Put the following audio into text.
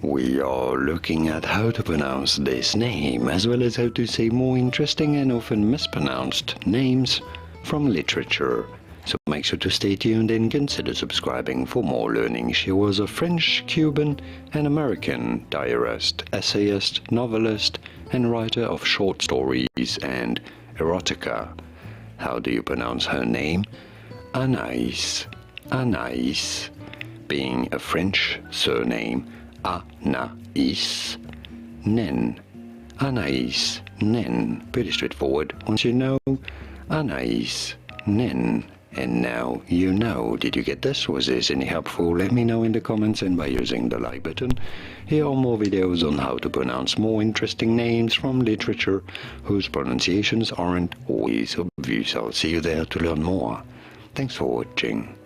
We are looking at how to pronounce this name, as well as how to say more interesting and often mispronounced names from literature. So make sure to stay tuned and consider subscribing for more learning. She was a French, Cuban, and American diarist, essayist, novelist, and writer of short stories and erotica. How do you pronounce her name? Anaïs. Anaïs. Being a French surname, Anaïs Nin. Anaïs Nin. Pretty straightforward. Once you know, Anaïs Nin. And now you know. Did you get this? Was this any helpful? Let me know in the comments and by using the like button. Here are more videos on how to pronounce more interesting names from literature whose pronunciations aren't always obvious. I'll see you there to learn more. Thanks for watching.